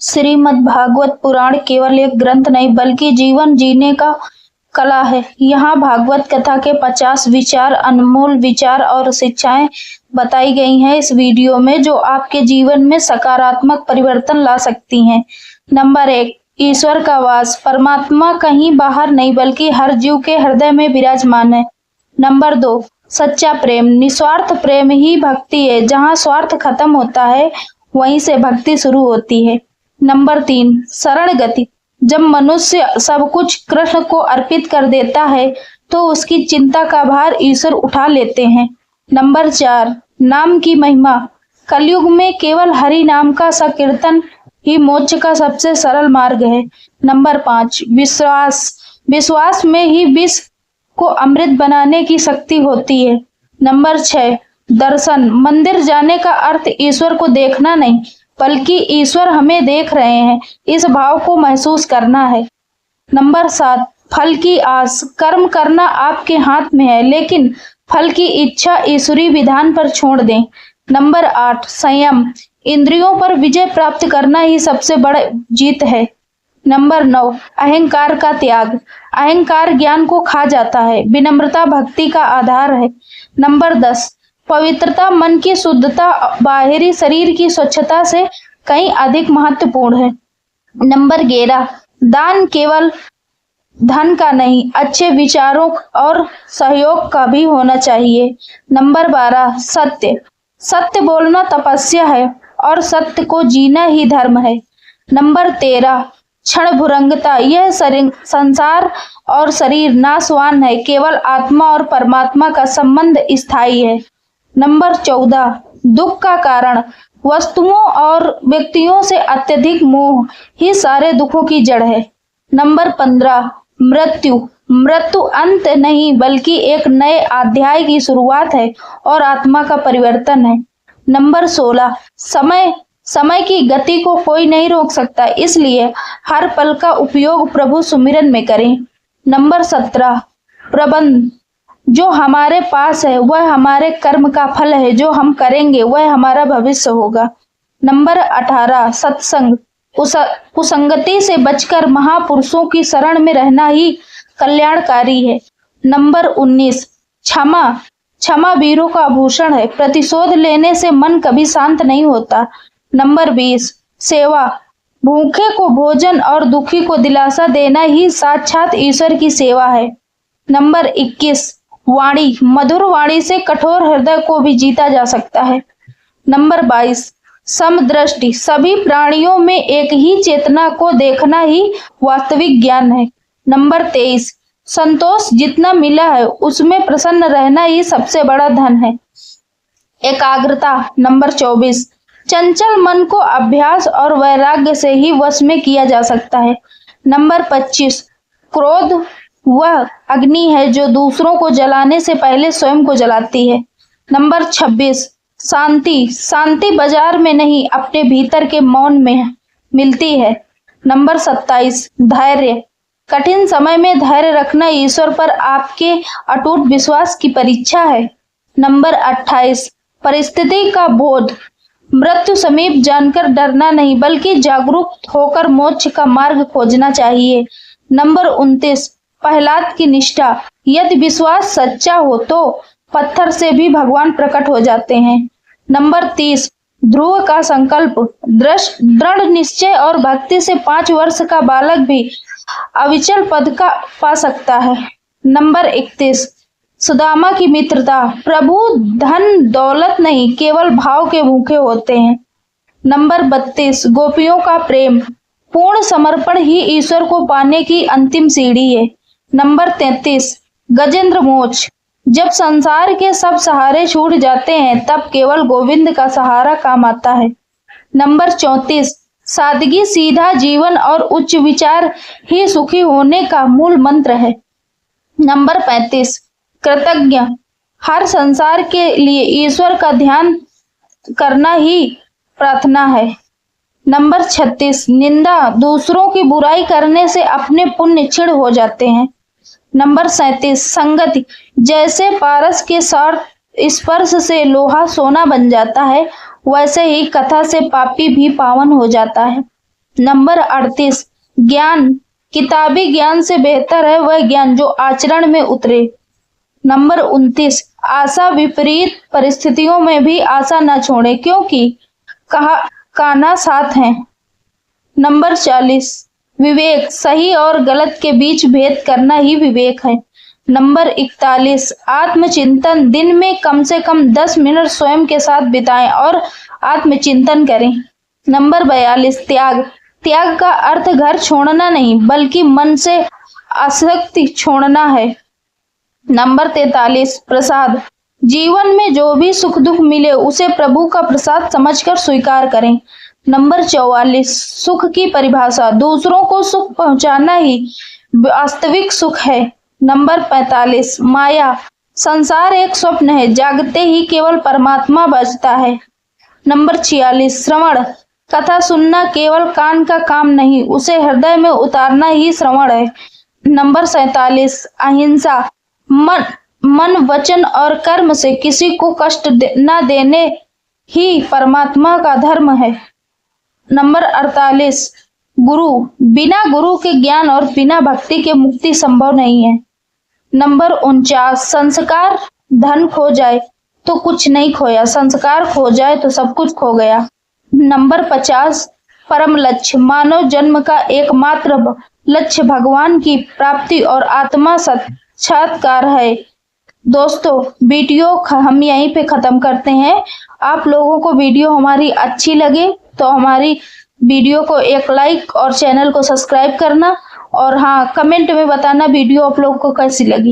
श्रीमद् भागवत पुराण केवल एक ग्रंथ नहीं बल्कि जीवन जीने का कला है। यहाँ भागवत कथा के 50 विचार, अनमोल विचार और शिक्षाएं बताई गई हैं इस वीडियो में, जो आपके जीवन में सकारात्मक परिवर्तन ला सकती हैं। नंबर 1, ईश्वर का वास। परमात्मा कहीं बाहर नहीं बल्कि हर जीव के हृदय में विराजमान है। नंबर 2, सच्चा प्रेम। निस्वार्थ प्रेम ही भक्ति है। जहाँ स्वार्थ खत्म होता है वहीं से भक्ति शुरू होती है। नंबर 3, शरण गति। जब मनुष्य सब कुछ कृष्ण को अर्पित कर देता है तो उसकी चिंता का भार ईश्वर उठा लेते हैं। नंबर 4, नाम की महिमा। कलयुग में केवल हरि नाम का संकीर्तन ही मोक्ष का सबसे सरल मार्ग है। नंबर 5, विश्वास। विश्वास में ही विष को अमृत बनाने की शक्ति होती है। नंबर 6, दर्शन। मंदिर जाने का अर्थ ईश्वर को देखना नहीं बल्कि ईश्वर हमें देख रहे हैं, इस भाव को महसूस करना है। नंबर 7, फल की आस। कर्म करना आपके हाथ में है लेकिन फल की इच्छा ईश्वरी विधान पर छोड़ दें। नंबर 8, संयम। इंद्रियों पर विजय प्राप्त करना ही सबसे बड़ा जीत है। नंबर 9, अहंकार का त्याग। अहंकार ज्ञान को खा जाता है। विनम्रता भक्ति का आधार है। नंबर 10, पवित्रता। मन की शुद्धता बाहरी शरीर की स्वच्छता से कहीं अधिक महत्वपूर्ण है। नंबर 11, दान केवल धन का नहीं, अच्छे विचारों और सहयोग का भी होना चाहिए। नंबर 12, सत्य। सत्य बोलना तपस्या है और सत्य को जीना ही धर्म है। नंबर 13, क्षणभंगुरता। यह संसार और शरीर नाशवान है, केवल आत्मा और परमात्मा का संबंध स्थायी है। नंबर 14, दुख का कारण। वस्तुओं और व्यक्तियों से अत्यधिक मोह ही सारे दुखों की जड़ है। नंबर 15, मृत्यु। मृत्यु अंत नहीं बल्कि एक नए अध्याय की शुरुआत है और आत्मा का परिवर्तन है। नंबर 16, समय। समय की गति को कोई नहीं रोक सकता, इसलिए हर पल का उपयोग प्रभु सुमिरन में करें। नंबर 17, प्रबंध। जो हमारे पास है वह हमारे कर्म का फल है, जो हम करेंगे वह हमारा भविष्य होगा। नंबर 18, सत्संग। कुसंगति से बचकर महापुरुषों की शरण में रहना ही कल्याणकारी है। नंबर 19, क्षमा। क्षमा वीरों का आभूषण है। प्रतिशोध लेने से मन कभी शांत नहीं होता। नंबर 20, सेवा। भूखे को भोजन और दुखी को दिलासा देना ही साक्षात ईश्वर की सेवा है। नंबर 21, वाणी। मधुर वाणी से कठोर हृदय को भी जीता जा सकता है। नंबर 22, समदृष्टि। सभी प्राणियों में एक ही चेतना को देखना ही वास्तविक ज्ञान है। नंबर 23, संतोष। जितना मिला है उसमें प्रसन्न रहना ही सबसे बड़ा धन है। एकाग्रता। नंबर 24, चंचल मन को अभ्यास और वैराग्य से ही वश में किया जा सकता है। नंबर 25, क्रोध। वह अग्नि है जो दूसरों को जलाने से पहले स्वयं को जलाती है। नंबर 26, शांति। शांति बाजार में नहीं अपने भीतर के मौन में मिलती है। नंबर 27, धैर्य। कठिन समय में धैर्य रखना ईश्वर पर आपके अटूट विश्वास की परीक्षा है। नंबर 28, परिस्थिति का बोध। मृत्यु समीप जानकर डरना नहीं बल्कि जागरूक होकर मोक्ष का मार्ग खोजना चाहिए। नंबर 29, प्रहलाद की निष्ठा। यदि विश्वास सच्चा हो तो पत्थर से भी भगवान प्रकट हो जाते हैं। नंबर 30, ध्रुव का संकल्प। दृढ़ निश्चय और भक्ति से 5 वर्ष का बालक भी अविचल पद का पा सकता है। नंबर 31, सुदामा की मित्रता। प्रभु धन दौलत नहीं केवल भाव के भूखे होते हैं। नंबर 32, गोपियों का प्रेम। पूर्ण समर्पण ही ईश्वर को पाने की अंतिम सीढ़ी है। नंबर 33, गजेंद्र मोक्ष। जब संसार के सब सहारे छूट जाते हैं तब केवल गोविंद का सहारा काम आता है। नंबर 34, सादगी। सीधा जीवन और उच्च विचार ही सुखी होने का मूल मंत्र है। नंबर 35, कृतज्ञ। हर संसार के लिए ईश्वर का ध्यान करना ही प्रार्थना है। नंबर 36, निंदा। दूसरों की बुराई करने से अपने पुण्य क्षीण हो जाते हैं। नंबर 37, संगति। जैसे पारस के स्पर्श से लोहा सोना बन जाता है वैसे ही कथा से पापी भी पावन हो जाता है। नंबर 38, ज्ञान किताबी ज्ञान से बेहतर है वह ज्ञान जो आचरण में उतरे। नंबर 29, आशा विपरीत परिस्थितियों में भी आशा न छोड़े क्योंकि कहा कान्हा साथ है। नंबर 40, विवेक सही और गलत के बीच भेद करना ही विवेक है। नंबर 41, आत्मचिंतन दिन में कम से कम 10 मिनट स्वयं के साथ बिताएं और आत्मचिंतन करें। नंबर 42, त्याग त्याग का अर्थ घर छोड़ना नहीं बल्कि मन से आसक्ति छोड़ना है। नंबर 43, प्रसाद जीवन में जो भी सुख दुख मिले उसे प्रभु का प्रसाद समझकर स्वीकार करें। नंबर 44, सुख की परिभाषा दूसरों को सुख पहुंचाना ही वास्तविक सुख है। नंबर 45, माया संसार एक स्वप्न है जागते ही केवल परमात्मा बचता है। नंबर 46, श्रवण कथा सुनना केवल कान का काम नहीं उसे हृदय में उतारना ही श्रवण है। नंबर 47, अहिंसा मन वचन और कर्म से किसी को कष्ट न देने ही परमात्मा का धर्म है। नंबर 48, गुरु बिना गुरु के ज्ञान और बिना भक्ति के मुक्ति संभव नहीं है। नंबर 49, संस्कार धन खो जाए तो कुछ नहीं खोया संस्कार खो जाए तो सब कुछ खो गया। नंबर 50, परम लक्ष्य मानव जन्म का एकमात्र लक्ष्य भगवान की प्राप्ति और आत्मा साक्षात्कार है। दोस्तों वीडियो हम यहीं पे खत्म करते हैं। आप लोगों को वीडियो हमारी अच्छी लगे तो हमारी वीडियो को एक लाइक और चैनल को सब्सक्राइब करना और हाँ कमेंट में बताना वीडियो आप लोगों को कैसी लगी।